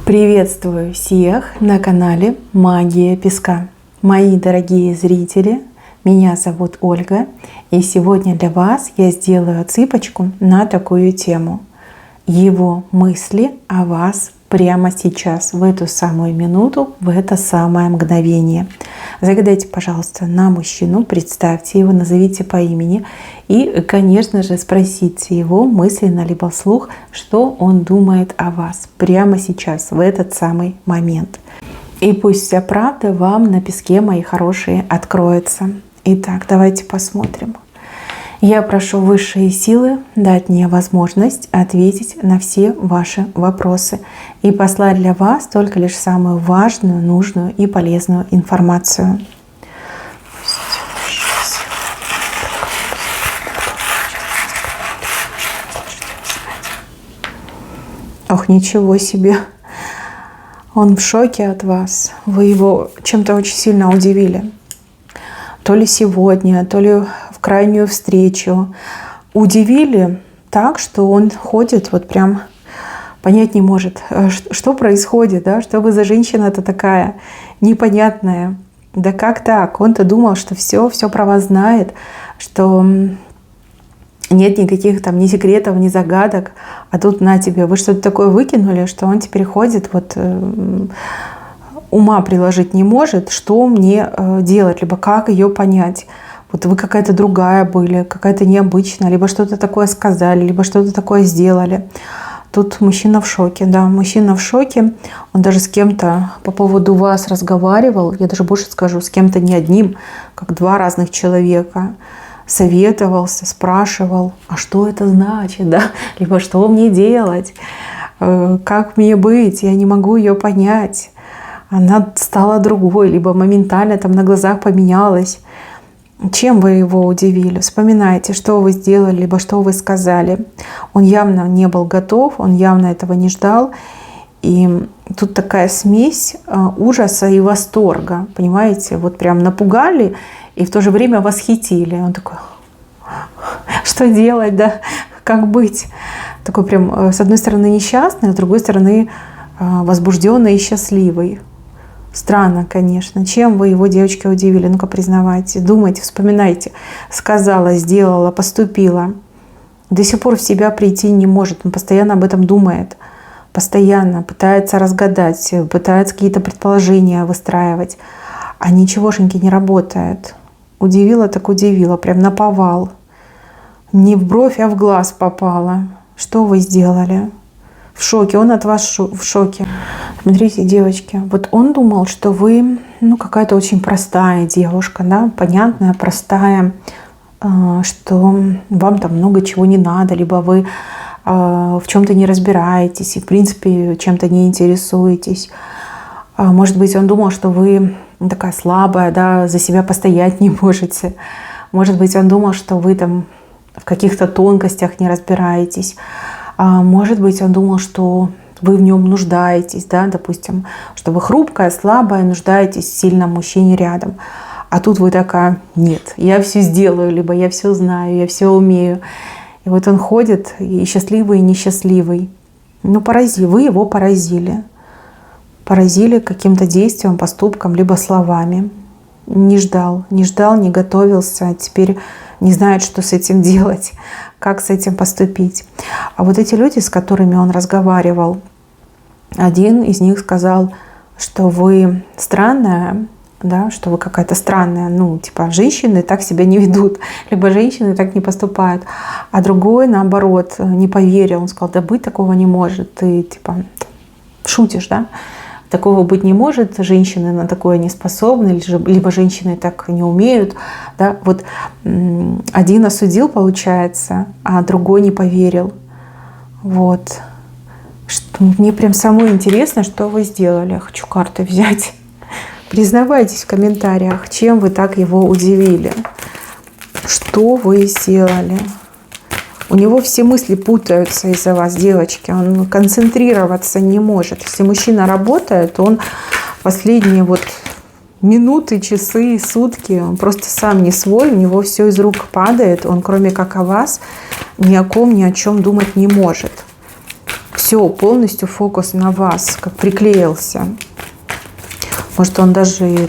Приветствую всех на канале Магия Песка. Мои дорогие зрители, меня зовут Ольга, и сегодня для вас я сделаю отсыпочку на такую тему. Его мысли о вас прямо сейчас, в эту самую минуту, в это самое мгновение. Загадайте, пожалуйста, на мужчину, представьте его, назовите по имени и, конечно же, спросите его мысленно либо вслух, что он думает о вас прямо сейчас, в этот самый момент. И пусть вся правда вам на песке, мои хорошие, откроется. Итак, давайте посмотрим. Я прошу высшие силы дать мне возможность ответить на все ваши вопросы и послать для вас только лишь самую важную, нужную и полезную информацию. Ох, ничего себе! Он в шоке от вас. Вы его чем-то очень сильно удивили. То ли сегодня, то ли в крайнюю встречу. Удивили так, что он ходит, вот прям понять не может, что происходит, да? Что вы за женщина-то такая непонятная. Да как так? Он-то думал, что все про вас знает, что нет никаких там ни секретов, ни загадок. А тут на тебе, вы что-то такое выкинули, что он теперь ходит, вот ума приложить не может, что мне делать, либо как ее понять. Вот вы какая-то другая были, какая-то необычная, либо что-то такое сказали, либо что-то такое сделали. Тут мужчина в шоке, да, мужчина в шоке. Он даже с кем-то по поводу вас разговаривал, я даже больше скажу, с кем-то не одним, как два разных человека. Советовался, спрашивал, а что это значит, да, либо что мне делать, как мне быть, я не могу ее понять. Она стала другой, либо моментально там на глазах поменялась. Чем вы его удивили? Вспоминайте, что вы сделали, либо что вы сказали. Он явно не был готов, он явно этого не ждал. И тут такая смесь ужаса и восторга, понимаете? Вот прям напугали и в то же время восхитили. Он такой, что делать, да? Как быть? Такой прям, с одной стороны, несчастный, а с другой стороны, возбужденный и счастливый. Странно, конечно. Чем вы его, девочки, удивили? Ну-ка, признавайте, думайте, вспоминайте. Сказала, сделала, поступила. До сих пор в себя прийти не может. Он постоянно об этом думает. Постоянно пытается разгадать, пытается какие-то предположения выстраивать. А ничегошеньки не работает. Удивила так удивила, прям наповал. Не в бровь, а в глаз попала. Что вы сделали? В шоке, он от вас в шоке. Смотрите, девочки, вот он думал, что вы, какая-то очень простая девушка, да, понятная, простая, что вам там много чего не надо, либо вы в чем-то не разбираетесь и, в принципе, чем-то не интересуетесь. Может быть, он думал, что вы такая слабая, да, за себя постоять не можете. Может быть, он думал, что вы там в каких-то тонкостях не разбираетесь. Может быть, он думал, что вы в нем нуждаетесь, да, допустим, что вы хрупкая, слабая, нуждаетесь в сильном мужчине рядом. А тут вы такая, нет, я все сделаю, либо я все знаю, я все умею. И вот он ходит, и счастливый, и несчастливый. Вы его поразили. Поразили каким-то действием, поступком, либо словами. Не ждал, не готовился, теперь не знает, что с этим делать, как с этим поступить. А вот эти люди, с которыми он разговаривал, один из них сказал, что вы странная, да, что вы какая-то странная, женщины так себя не ведут, либо женщины так не поступают. А другой, наоборот, не поверил, он сказал, да быть такого не может, ты шутишь, да? Такого быть не может, женщины на такое не способны, либо женщины так не умеют. Да? Вот один осудил, получается, а другой не поверил. Вот. Мне прям самое интересно, что вы сделали. Я хочу карты взять. Признавайтесь в комментариях, чем вы так его удивили. Что вы сделали? У него все мысли путаются из-за вас, девочки. Он концентрироваться не может. Если мужчина работает, он последние минуты, часы, сутки, он просто сам не свой, у него все из рук падает. Он, кроме как о вас, ни о ком, ни о чем думать не может. все, полностью фокус на вас, как приклеился. Может, он даже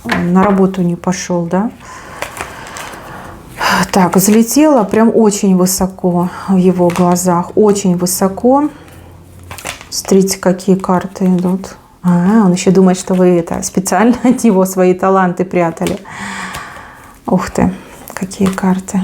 на работу не пошел, да? Так, взлетела прям очень высоко в его глазах, очень высоко. Смотрите, какие карты идут. Он еще думает, что вы специально от него свои таланты прятали. Ух ты, какие карты.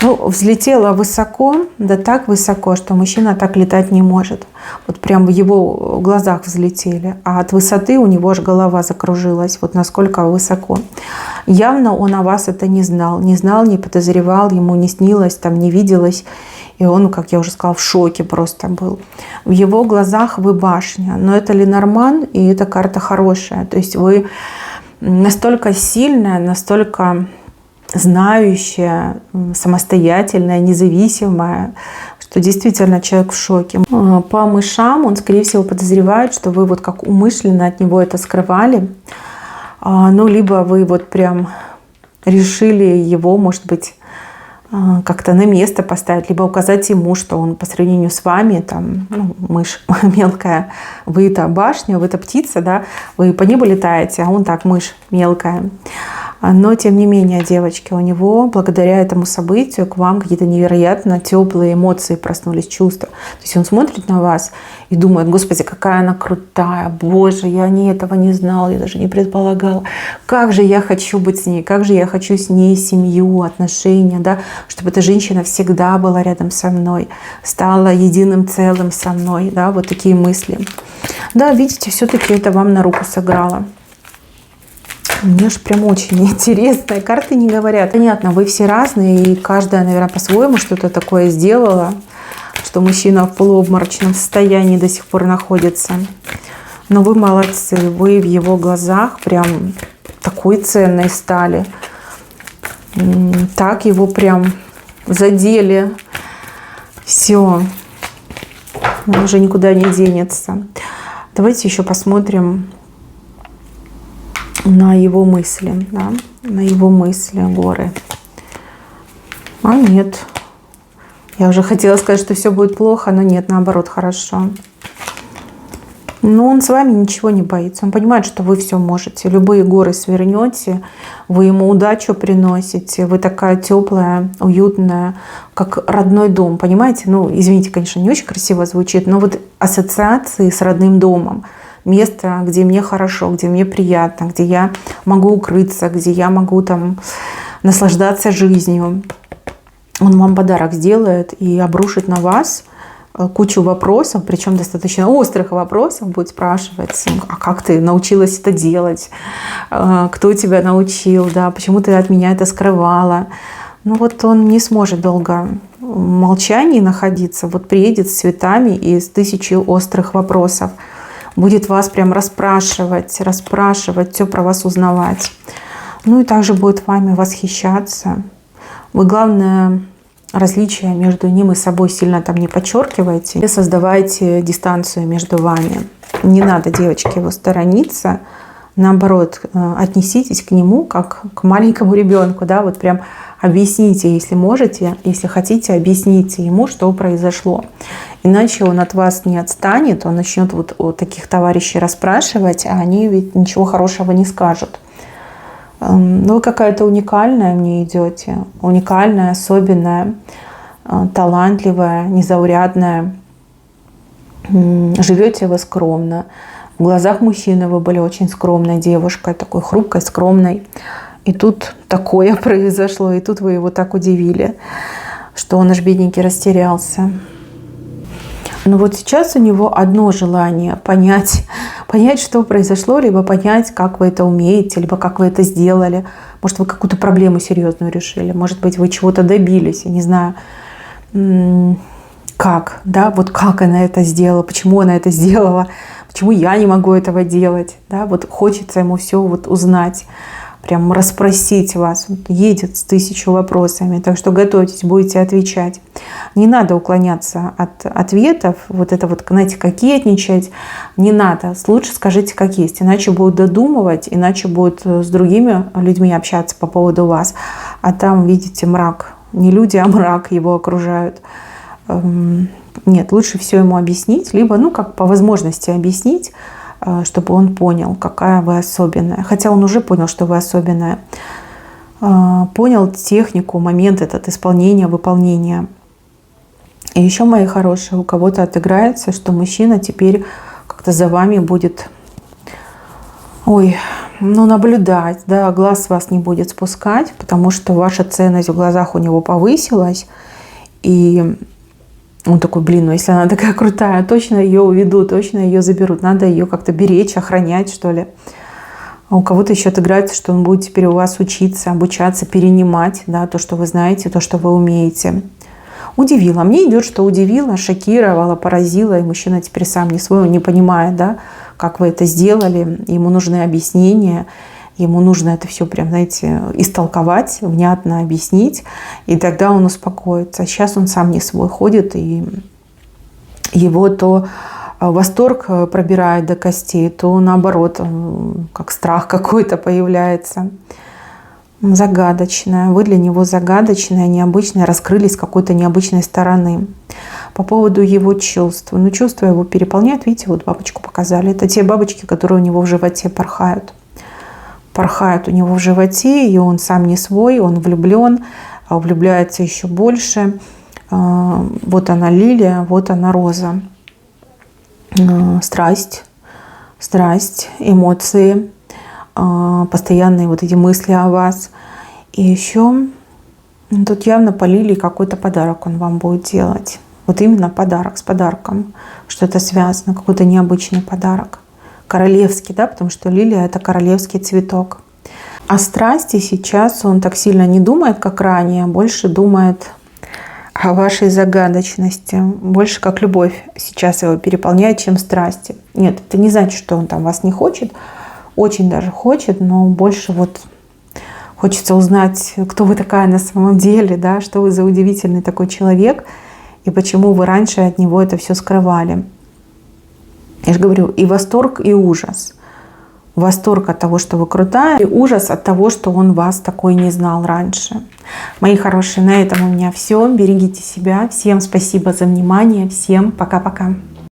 Ну, взлетела высоко, да так высоко, что мужчина так летать не может. Вот прям в его глазах взлетели. А от высоты у него аж голова закружилась. Вот насколько высоко. Явно он о вас это не знал. Не знал, не подозревал, ему не снилось, там не виделось. И он, как я уже сказала, в шоке просто был. В его глазах вы башня. Но это Ленорман, и эта карта хорошая. То есть вы настолько сильная, настолько знающая, самостоятельная, независимая, что действительно человек в шоке. По мышам он, скорее всего, подозревает, что вы вот как умышленно от него это скрывали. Ну, либо вы вот прям решили его, может быть, как-то на место поставить, либо указать ему, что он по сравнению с вами, там, ну, мышь мелкая, вы это башня, вы это птица, да, вы по небу летаете, а он так, мышь мелкая. Но, тем не менее, девочки, у него, благодаря этому событию, к вам какие-то невероятно теплые эмоции проснулись, чувства. То есть он смотрит на вас и думает: Господи, какая она крутая, Боже, я этого не знал, я даже не предполагал. Как же я хочу быть с ней, как же я хочу с ней семью, отношения, да, чтобы эта женщина всегда была рядом со мной, стала единым целым со мной, да, вот такие мысли. Да, видите, все-таки это вам на руку сыграло. Мне же прям очень интересно. Карты не говорят. Понятно, вы все разные, и каждая, наверное, по-своему что-то такое сделала, что мужчина в полуобморочном состоянии до сих пор находится. Но вы молодцы. Вы в его глазах прям такой ценной стали. Так его прям задели. Все. Он уже никуда не денется. Давайте еще посмотрим на его мысли, да? На его мысли, горы. А нет. Я уже хотела сказать, что все будет плохо, но нет, наоборот, хорошо. Но он с вами ничего не боится. Он понимает, что вы все можете. Любые горы свернете, вы ему удачу приносите. Вы такая теплая, уютная, как родной дом. Понимаете? Ну, извините, конечно, не очень красиво звучит, но вот ассоциации с родным домом. Место, где мне хорошо, где мне приятно, где я могу укрыться, где я могу там наслаждаться жизнью. Он вам подарок сделает и обрушит на вас кучу вопросов, причем достаточно острых вопросов, будет спрашивать: а как ты научилась это делать, кто тебя научил, да, почему ты от меня это скрывала. Ну вот он не сможет долго в молчании находиться, вот приедет с цветами и с 1000 острых вопросов. Будет вас прям расспрашивать, все про вас узнавать. Ну и также будет вами восхищаться. Вы, главное, различия между ним и собой сильно там не подчеркивайте. Создавайте дистанцию между вами. Не надо, девочки, его сторониться. Наоборот, отнеситесь к нему как к маленькому ребенку. Да? Вот прям объясните, если можете, если хотите, объясните ему, что произошло. Иначе он от вас не отстанет, он начнет вот таких товарищей расспрашивать, а они ведь ничего хорошего не скажут. Ну, вы какая-то уникальная мне идете, уникальная, особенная, талантливая, незаурядная. Живете вы скромно. В глазах мужчины вы были очень скромной девушкой, такой хрупкой, скромной. И тут такое произошло, и тут вы его так удивили, что он аж бедненький растерялся. Но вот сейчас у него одно желание — понять, что произошло, либо понять, как вы это умеете, либо как вы это сделали. Может, вы какую-то проблему серьезную решили, может быть, вы чего-то добились, я не знаю, как, да, вот как она это сделала, почему она это сделала, почему я не могу этого делать, да, вот хочется ему все вот узнать. Прям расспросить вас. Едет с 1000 вопросами. Так что готовьтесь, будете отвечать. Не надо уклоняться от ответов. Вот это вот, знаете, кокетничать. Не надо. Лучше скажите, как есть. Иначе будут додумывать, иначе будут с другими людьми общаться по поводу вас. А там, видите, мрак. Не люди, а мрак его окружают. Нет, лучше все ему объяснить, либо, ну, как по возможности объяснить, чтобы он понял, какая вы особенная. Хотя он уже понял, что вы особенная. Понял технику, момент этот исполнения, выполнения. И еще, мои хорошие, у кого-то отыграется, что мужчина теперь как-то за вами будет, наблюдать, да, глаз с вас не будет спускать, потому что ваша ценность в глазах у него повысилась. И он такой, если она такая крутая, точно ее уведут, точно ее заберут. Надо ее как-то беречь, охранять, что ли. А у кого-то еще отыграется, что он будет теперь у вас учиться, обучаться, перенимать, да, то, что вы знаете, то, что вы умеете. Удивило. Мне идет, что удивило, шокировало, поразило. И мужчина теперь сам не свой, он не понимает, да, как вы это сделали. Ему нужны объяснения. Ему нужно это все прям, знаете, истолковать, внятно объяснить. И тогда он успокоится. Сейчас он сам не свой ходит. И его то восторг пробирает до костей, то наоборот, как страх какой-то появляется. Загадочная. Вы для него загадочная, необычная, раскрылись с какой-то необычной стороны. По поводу его чувств. Чувства его переполняют. Видите, вот бабочку показали. Это те бабочки, которые у него в животе порхают. Порхают у него в животе, и он сам не свой, он влюблен, влюбляется еще больше. Вот она лилия, вот она роза. Страсть, эмоции, постоянные вот эти мысли о вас. И еще тут явно по лилии какой-то подарок он вам будет делать. Вот именно подарок, с подарком. Что-то связано, какой-то необычный подарок. Королевский, да, потому что лилия — это королевский цветок. О страсти сейчас он так сильно не думает, как ранее, больше думает о вашей загадочности. Больше как любовь сейчас его переполняет, чем страсти. Нет, это не значит, что он там вас не хочет. Очень даже хочет, но больше вот хочется узнать, кто вы такая на самом деле, да, что вы за удивительный такой человек, и почему вы раньше от него это все скрывали. Я же говорю, и восторг, и ужас. Восторг от того, что вы крутая, и ужас от того, что он вас такой не знал раньше. Мои хорошие, на этом у меня все. Берегите себя. Всем спасибо за внимание. Всем пока-пока.